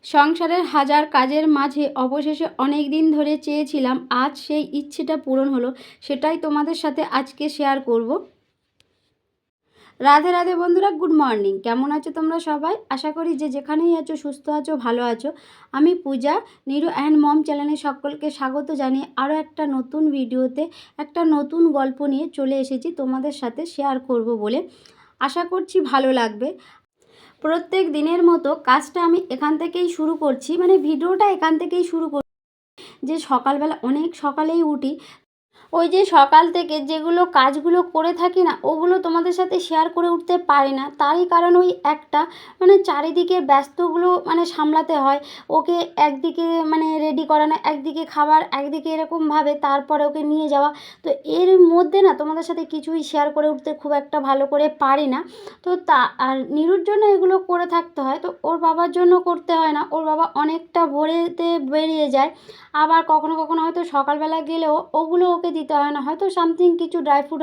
সংসারের হাজার কাজের মাঝে অবশেষে অনেক দিন ধরে চেয়েছিলাম, আজ সেই ইচ্ছেটা পূরণ হলো। সেটাই তোমাদের সাথে আজকে শেয়ার করব। রাধে রাধে বন্ধুরা, গুড মর্নিং। কেমন আছো তোমরা সবাই? আশা করি যে যেখানেই আছো সুস্থ আছো, ভালো আছো। আমি পূজা, নিরু অ্যান্ড মম চ্যানেলে সকলকে স্বাগত জানিয়ে আরও একটা নতুন ভিডিওতে একটা নতুন গল্প নিয়ে চলে এসেছি তোমাদের সাথে শেয়ার করব বলে। আশা করছি ভালো লাগবে। প্রত্যেক দিনের মতো কাজটা আমি এখান থেকেই শুরু করছি, মানে ভিডিওটা এখান থেকেই শুরু করছি। যে সকালবেলা অনেক সকালেই উঠি, ওই যে সকাল থেকে যেগুলো কাজগুলো করে থাকি না, ওগুলো তোমাদের সাথে শেয়ার করে উঠতে পারি না। তারই কারণ ওই একটা, মানে চারিদিকে ব্যস্তগুলো মানে সামলাতে হয়। ওকে একদিকে মানে রেডি করানো, একদিকে খাবার, একদিকে এরকমভাবে তারপরে ওকে নিয়ে যাওয়া। তো এর মধ্যে না তোমাদের সাথে কিছুই শেয়ার করে উঠতে খুব একটা ভালো করে পারি না। তো আর নিরুর জন্য এগুলো করে থাকতে হয়, তো ওর বাবার জন্য করতে হয় না। ওর বাবা অনেকটা ভোরেতে বেরিয়ে যায়। আবার কখনো কখনো হয়তো সকালবেলা গেলেও ওগুলো ওকে দিতে হয় না, হয়তো সামথিং কিছু ড্রাই ফ্রুট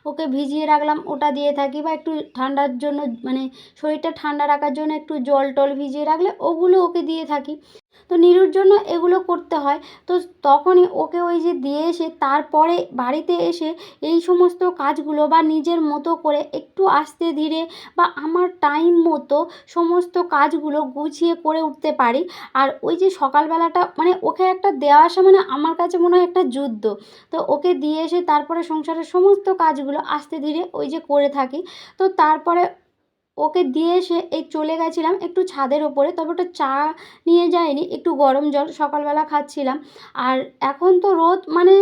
ওকে ভিজিয়ে রাখলাম, ওটা দিয়ে থাকি। বা একটু ঠান্ডার জন্য, মানে শরীরটা ঠান্ডা রাখার জন্য একটু জল টল ভিজিয়ে রাখলে ওগুলো ওকে দিয়ে থাকি। তো নিরুর জন্য এগুলো করতে হয়। তো তখনই ওকে ওই যে দিয়ে এসে তারপরে বাড়িতে এসে এই সমস্ত কাজগুলো বা নিজের মতো করে একটু আস্তে ধীরে বা আমার টাইম মতো সমস্ত কাজগুলো গুছিয়ে করে উঠতে পারি। আর ওই যে সকালবেলাটা মানে ওকে একটা দেওয়া আসা, মানে আমার কাছে মনে হয় একটা যুদ্ধ। তো ওকে দিয়ে এসে তারপরে সংসারের সমস্ত কাজগুলো আস্তে ধীরে ওই যে করে থাকি। তো তারপরে ওকে দিয়ে এসে এই চলে গেছিলাম একটু ছাদের ওপরে, তবে ওটা চা নিয়ে যাইনি, একটু গরম জল সকালবেলা খাচ্ছিলাম। আর এখন তো রোদ মানে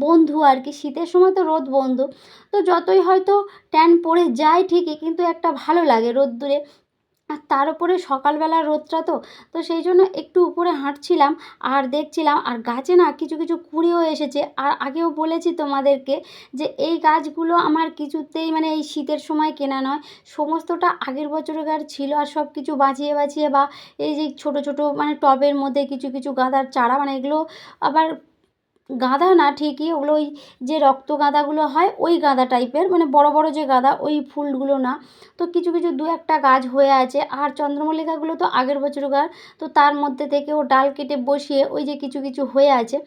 বন্ধু আর কি, শীতের সময় তো রোদ বন্ধু। তো যতই হয়তো ট্যান পড়ে যায় ঠিকই, কিন্তু একটা ভালো লাগে রোদ্দুরে। আর তার উপরে সকালবেলার রোদটা তো, তো সেই জন্য একটু উপরে হাঁটছিলাম আর দেখছিলাম। আর গাছে না কিছু কিছু কুঁড়িও এসেছে। আর আগেও বলেছি তোমাদেরকে যে এই গাছগুলো আমার কিছুতেই মানে এই শীতের সময় কেনা নয়, সমস্তটা আগের বছরকার ছিল। আর সব কিছু বাঁচিয়ে বাঁচিয়ে বা এই যে ছোট ছোট মানে টবের মধ্যে কিছু কিছু গাঁদার চারা, মানে এগুলো আবার গাঁদা না ঠিকই, ওগুলো ওই যে রক্ত গাঁদাগুলো হয় ওই গাঁদা টাইপের, মানে বড় বড় যে গাঁদা ওই ফুলগুলো না। তো কিছু কিছু দু একটা গাছ হয়ে আছে। আর চন্দ্রমল্লিকাগুলো তো আগের বছরকার, তো তার মধ্যে থেকেও ডাল কেটে বসিয়ে ওই যে কিছু কিছু হয়ে আছে।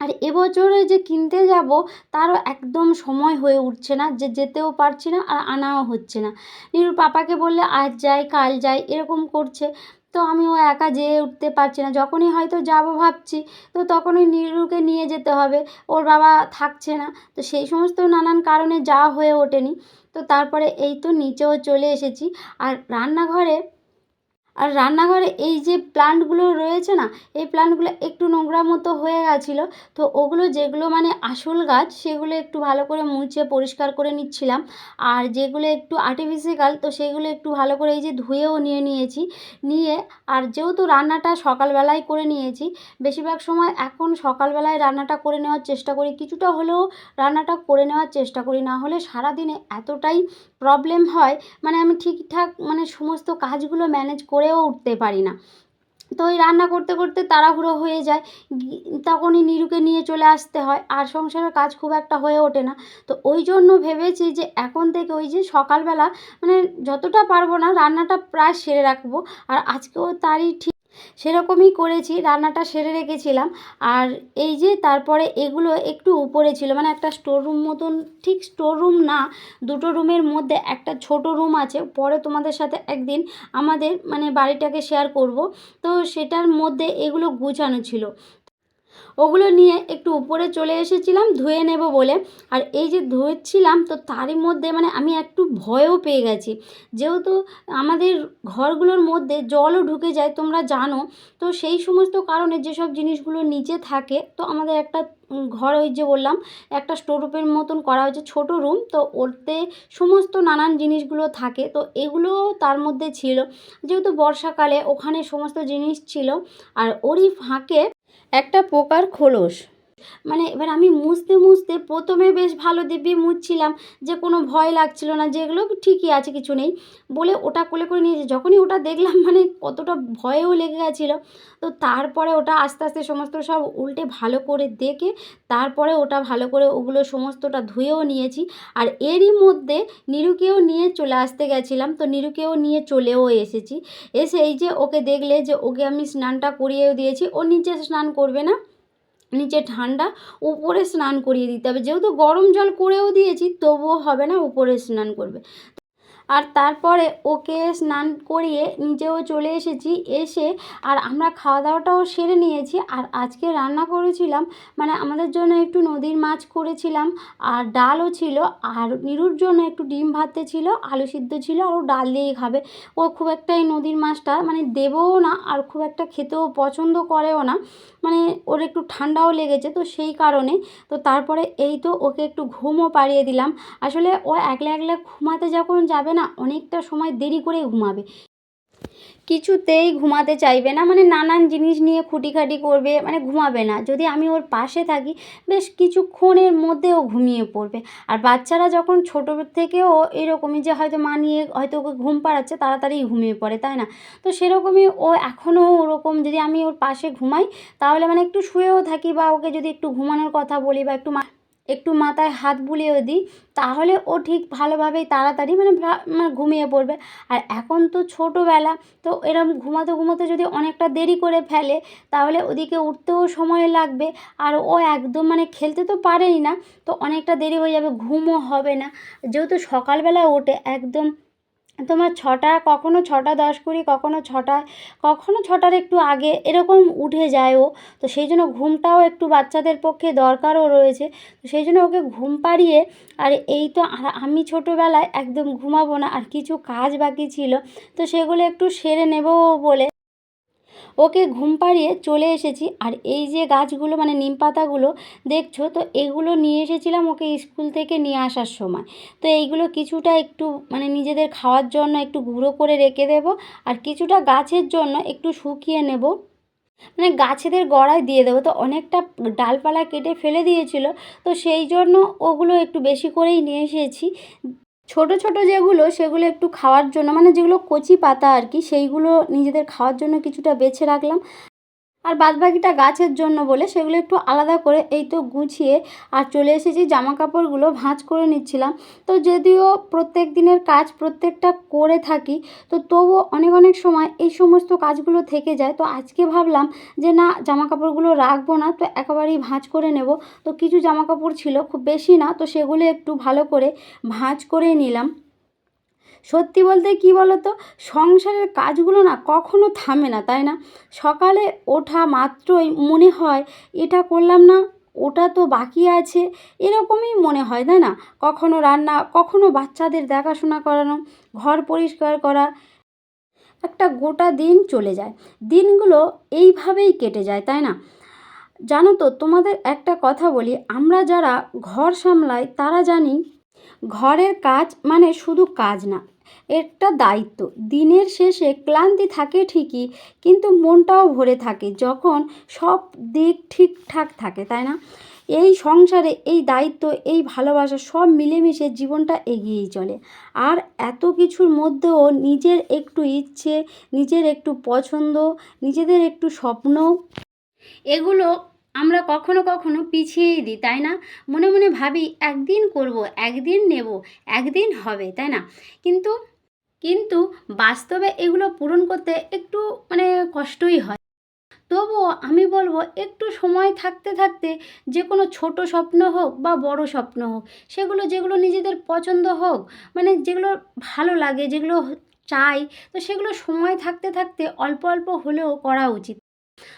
আর এবছরে যে কিনতে যাব তারও একদম সময় হয়ে উঠছে না, যে যেতেও পারছি না আর আনাও হচ্ছে না। নিরুর পাপাকে বললে আজ যাই কাল যাই এরকম করছে। তো আমিও একা যেয়ে উঠতে পারছি না। যখনই হয়তো যাব ভাবছি, তো তখনই নিরুকে নিয়ে যেতে হবে, ওর বাবা থাকছে না। তো সেই সমস্ত নানান কারণে যাওয়া হয়ে ওঠেনি। তো তারপরে এই তো নিচেও চলে এসেছি। আর রান্নাঘরে এই যে প্লান্টগুলো রয়েছে না, এই প্লান্টগুলো একটু নোংরা মতো হয়ে গেছিলো। তো ওগুলো যেগুলো মানে আসল গাছ সেগুলো একটু ভালো করে মুছে পরিষ্কার করে নিচ্ছিলাম। আর যেগুলো একটু আর্টিফিশিয়াল তো সেগুলো একটু ভালো করে এই যে ধুয়েও নিয়ে নিয়েছি। নিয়ে আর যেহেতু রান্নাটা সকালবেলায় করে নিয়েছি, বেশিরভাগ সময় এখন সকালবেলায় রান্নাটা করে নেওয়ার চেষ্টা করি, কিছুটা হলেও রান্নাটা করে নেওয়ার চেষ্টা করি। না হলে সারাদিনে এতটাই প্রবলেম হয়, মানে আমি ঠিকঠাক মানে সমস্ত কাজগুলো ম্যানেজ করেও উঠতে পারি না। তো ওই রান্না করতে করতে তাড়াহুড়ো হয়ে যায়। তখনই নিরুকে নিয়ে চলে আসতে হয়, আর সংসারের কাজ খুব একটা হয়ে ওঠে না। তো ওই জন্য ভেবেছি যে এখন থেকে ওই যে সকালবেলা মানে যতটা পারবো না রান্নাটা প্রায় সেরে রাখবো। আর আজকেও তারই ঠিক সেরকমই করেছি, রান্নাটা সেরে রেখেছিলাম। আর এই যে তারপরে এগুলো একটু উপরে ছিল, মানে একটা স্টোর রুম মতন, ঠিক স্টোর রুম না, দুটো রুমের মধ্যে একটা ছোট রুম আছে। পরে তোমাদের সাথে একদিন আমাদের মানে বাড়িটাকে শেয়ার করব। তো সেটার মধ্যে এগুলো গুছানো ছিল, ওগুলো নিয়ে একটু উপরে চলে এসেছিলাম ধুয়ে নেব বলে। আর এই যে ধুয়েছিলাম তো তারই মধ্যে মানে আমি একটু ভয়ও পেয়ে গেছি, যেহেতু আমাদের ঘরগুলোর মধ্যে জলও ঢুকে যায় তোমরা জানো। তো সেই সমস্ত কারণে যেসব জিনিসগুলো নিচে থাকে, তো আমাদের একটা ঘর ওই যে বললাম একটা স্টোর রুমের মতন করা হয়েছে, ছোট রুম। তো ওতে সমস্ত নানান জিনিসগুলো থাকে, তো এগুলোও তার মধ্যে ছিল। যেহেতু বর্ষাকালে ওখানে সমস্ত জিনিস ছিল। আর ওরই ফাঁকে একটা পোকার খোলস, মানে এবার আমি মুছতে মুছতে প্রথমে বেশ ভালো দিব্যি মুছছিলাম, যে কোনো ভয় লাগছিল না, যে এগুলো ঠিকই আছে কিছু নেই বলে ওটা কোলে করে নিয়েছি। যখনই ওটা দেখলাম মানে কতটা ভয়ও লেগে গেছিলো। তো তারপরে ওটা আস্তে আস্তে সমস্ত সব উল্টে ভালো করে দেখে তারপরে ওটা ভালো করে ওগুলো সমস্তটা ধুয়েও নিয়েছি। আর এরই মধ্যে নিরুকেও নিয়ে চলে আসতে গেছিলাম, তো নিরুকেও নিয়ে চলেও এসেছি। এসে এই যে ওকে দেখলে যে ওকে আমি স্নানটা করিয়েও দিয়েছি। ও নিচে স্নান করবে না, নিচে ঠান্ডা, উপরে স্নান করিয়ে দিতে হবে। যেহেতু গরম জল করেও দিয়েছি তবুও হবে না, উপরে স্নান করবে। আর তারপরে ওকে স্নান করিয়ে নিজেও চলে এসেছি। এসে আর আমরা খাওয়া দাওয়াটাও সেরে নিয়েছি। আর আজকে রান্না করেছিলাম মানে আমাদের জন্য একটু নদীর মাছ করেছিলাম, আর ডালও ছিল। আর নিরুর জন্য একটু ডিম ভাতে ছিল, আলু সিদ্ধ ছিল, আর ও ডাল দিয়েই খাবে। ও খুব একটা এই নদীর মাছটা মানে দেবও না, আর খুব একটা খেতেও পছন্দ করেও না। মানে ওর একটু ঠান্ডাও লেগেছে, তো সেই কারণে। তো তারপরে এই তো ওকে একটু ঘুমও পাড়িয়ে দিলাম। আসলে ও একলা একলা ঘুমাতে যখন যাবে না, অনেকটা সময় দেরি করে ঘুমাবে, কিছুতেই ঘুমাতে চাইবে না, মানে নানান জিনিস নিয়ে খুঁটিখাটি করবে, মানে ঘুমাবে না। যদি আমি ওর পাশে থাকি বেশ কিছুক্ষণের মধ্যে ও ঘুমিয়ে পড়বে। আর বাচ্চারা যখন ছোটো থেকেও এরকমই, যে হয়তো মা নিয়ে হয়তো ওকে ঘুম পাড়াচ্ছে তাড়াতাড়ি ঘুমিয়ে পড়ে, তাই না? তো সেরকমই ও এখনও ওরকম, যদি আমি ওর পাশে ঘুমাই তাহলে মানে একটু শুয়েও থাকি, বা ওকে যদি একটু ঘুমানোর কথা বলি বা একটু মাথায় হাত বুলিয়েও দিই, তাহলে ও ঠিক ভালোভাবেই তাড়াতাড়ি মানে ঘুমিয়ে পড়বে। আর এখন তো ছোটোবেলা, তো এরম ঘুমাতে ঘুমাতে যদি অনেকটা দেরি করে ফেলে তাহলে ওদিকে উঠতেও সময় লাগবে। আর ও একদম মানে খেলতে তো পারেই না, তো অনেকটা দেরি হয়ে যাবে, ঘুমও হবে না। যেহেতু সকালবেলা ওঠে একদম তোমার ৬টা, কখনো ৬:১০, কখনো ৬টা, কখনো ৬টার একটু আগে এরকম উঠে যায় ও। তো সেই জন্য ঘুমটাও একটু বাচ্চাদের পক্ষে দরকারও রয়েছে। তো সেই জন্য ওকে ঘুম পাড়িয়ে, আর এই তো আমি ছোটোবেলায় একদম ঘুমাবো না, আর কিছু কাজ বাকি ছিল তো সেগুলো একটু সেরে নেবো বলে ওকে ঘুম পাড়িয়ে চলে এসেছি। আর এই যে গাছগুলো মানে নিম পাতাগুলো দেখছো, তো এগুলো নিয়ে এসেছিলাম ওকে স্কুল থেকে নিয়ে আসার সময়। তো এইগুলো কিছুটা একটু মানে নিজেদের খাওয়ার জন্য একটু গুঁড়ো করে রেখে দেবো, আর কিছুটা গাছের জন্য একটু শুকিয়ে নেব, মানে গাছেদের গোড়ায় দিয়ে দেবো। তো অনেকটা ডালপালা কেটে ফেলে দিয়েছিল, তো সেই জন্য ওগুলো একটু বেশি করেই নিয়ে এসেছি। ছোট ছোট যেগুলো সেগুলো একটু খাওয়ার জন্য, মানে যেগুলো কচি পাতা আর কি, সেইগুলো নিজেদের খাওয়ার জন্য কিছুটা বেছে রাখলাম। আর বাদবাকিটা গাছের জন্য বলে সেগুলো একটু আলাদা করে এই তো গুছিয়ে আর চলে এসেছি। জামা কাপড়গুলো ভাঁজ করে নিচ্ছিলাম। তো যদিও প্রত্যেক দিনের কাজ প্রত্যেকটা করে থাকি, তো তবুও অনেক অনেক সময় এই সমস্ত কাজগুলো থেকে যায়। তো আজকে ভাবলাম যে না, জামা কাপড়গুলো রাখবো না, তো একেবারেই ভাঁজ করে নেব। তো কিছু জামা কাপড় ছিল, খুব বেশি না, তো সেগুলো একটু ভালো করে ভাঁজ করে নিলাম। সত্যি বলতে কী বলো তো, সংসারের কাজগুলো না কখনো থামে না, তাই না? সকালে ওঠা মাত্রই মনে হয় এটা করলাম না, ওটা তো বাকি আছে, এরকমই মনে হয়, তাই না? কখনো রান্না, কখনো বাচ্চাদের দেখাশোনা করানো, ঘর পরিষ্কার করা, একটা গোটা দিন চলে যায়। দিনগুলো এইভাবেই কেটে যায়, তাই না? জানো তো, তোমাদের একটা কথা বলি, আমরা যারা ঘর সামলাই তারা জানি ঘরের কাজ মানে শুধু কাজ না, একটা দায়িত্ব। দিনের শেষে ক্লান্তি থাকে ঠিকই, কিন্তু মনটাও ভরে থাকে যখন সব দিক ঠিকঠাক থাকে, তাই না? এই সংসারে এই দায়িত্ব, এই ভালোবাসা সব মিলেমিশে জীবনটা এগিয়েই চলে। আর এত কিছুর মধ্যেও নিজের একটু ইচ্ছে, নিজের একটু পছন্দ, নিজেদের একটু স্বপ্ন, এগুলো আমরা কখনো কখনো পিছিয়েই দিই, তাই না? মনে মনে ভাবি একদিন করব, একদিন নেব, একদিন হবে, তাই না? কিন্তু কিন্তু বাস্তবে এগুলো পূরণ করতে একটু মানে কষ্টই হয়। তবুও আমি বলবো, একটু সময় থাকতে থাকতে যে কোনো ছোট স্বপ্ন হোক বা বড় স্বপ্ন হোক, সেগুলো যেগুলো নিজেদের পছন্দ হোক, মানে যেগুলো ভালো লাগে, যেগুলো চাই, তো সেগুলো সময় থাকতে থাকতে অল্প অল্প হলেও করা উচিত।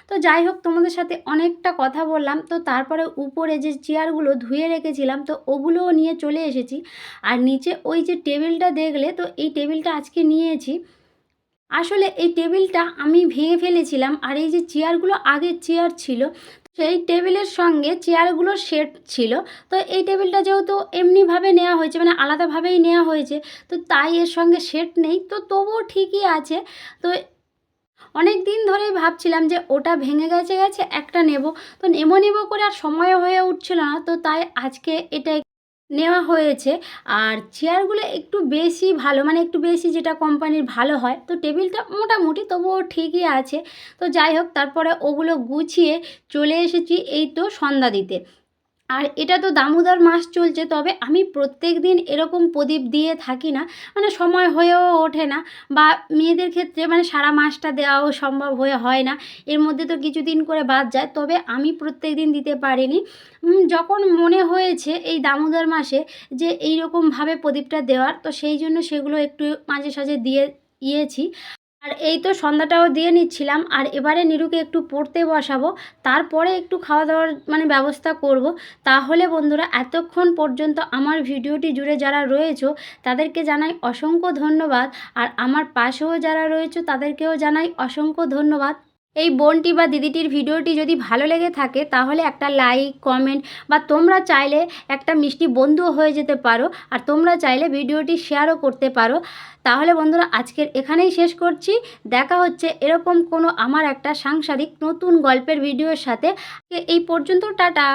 তো যাই হোক, তোমাদের সাথে অনেকটা কথা বললাম। তো তারপরে উপরে যে চেয়ারগুলো ধুয়ে রেখেছিলাম, তো ওগুলোও নিয়ে চলে এসেছি। আর নিচে ওই যে টেবিলটা দেখলে, তো এই টেবিলটা আজকে নিয়েছি। আসলে এই টেবিলটা আমি ভেঙে ফেলেছিলাম, আর এই যে চেয়ারগুলো আগের চেয়ার ছিল, সেই টেবিলের সঙ্গে চেয়ারগুলোর সেট ছিল। তো এই টেবিলটা যেহেতু এমনিভাবে নেওয়া হয়েছে, মানে আলাদাভাবেই নেওয়া হয়েছে, তো তাই এর সঙ্গে সেট নেই, তো তবুও ঠিকই আছে। তো অনেক দিন ধরেই ভাবছিলাম যে ওটা ভেঙে গেছে একটা নেব, তো নেব করে আর সময় হয়ে উঠছিল না, তো তাই আজকে এটা নেওয়া হয়েছে। আর চেয়ারগুলো একটু বেশি ভালো, মানে একটু বেশি যেটা কোম্পানির ভালো হয়, তো টেবিলটা মোটামুটি তবুও ঠিকই আছে। তো যাই হোক, তারপরে ওগুলো গুছিয়ে চলে এসেছি এই তো সন্ধ্যা দিতে। আর এটা তো দামোদর মাস চলছে, তবে আমি প্রত্যেকদিন এরকম প্রদীপ দিয়ে থাকি না, মানে সময় হয়েও ওঠে না, বা মেয়েদের ক্ষেত্রে মানে সারা মাসটা দেওয়াও সম্ভব হয়ে হয় না, এর মধ্যে তো কিছুদিন করে বাদ যায়। তবে আমি প্রত্যেকদিন দিতে পারিনি। যখন মনে হয়েছে এই দামোদর মাসে যে এই রকমভাবে প্রদীপটা দেওয়ার, তো সেই জন্য সেগুলো একটু মাঝে সাঝে দিয়ে ইয়েছি। আর এই তো সন্ধ্যাটাও দিয়ে নিচ্ছিলাম, আর এবারে নিরুকে একটু পড়তে বসাবো, তারপরে একটু খাওয়া দাওয়ার মানে ব্যবস্থা করব। তাহলে বন্ধুরা, এতক্ষণ পর্যন্ত আমার ভিডিওটি জুড়ে যারা রয়েছো তাদেরকে জানাই অসংখ্য ধন্যবাদ, আর আমার পাশেও যারা রয়েছো তাদেরকেও জানাই অসংখ্য ধন্যবাদ। এই বোনটি বা দিদিটির ভিডিওটি যদি ভালো লেগে থাকে তাহলে একটা লাইক, কমেন্ট, বা তোমরা চাইলে একটা মিষ্টি বন্ধুও হয়ে যেতে পারো, আর তোমরা চাইলে ভিডিওটি শেয়ারও করতে পারো। তাহলে বন্ধুরা, আজকের এখানেই শেষ করছি। দেখা হচ্ছে এরকম কোনো আমার একটা সাংসারিক নতুন গল্পের ভিডিওর সাথে। এই পর্যন্ত, টাটা।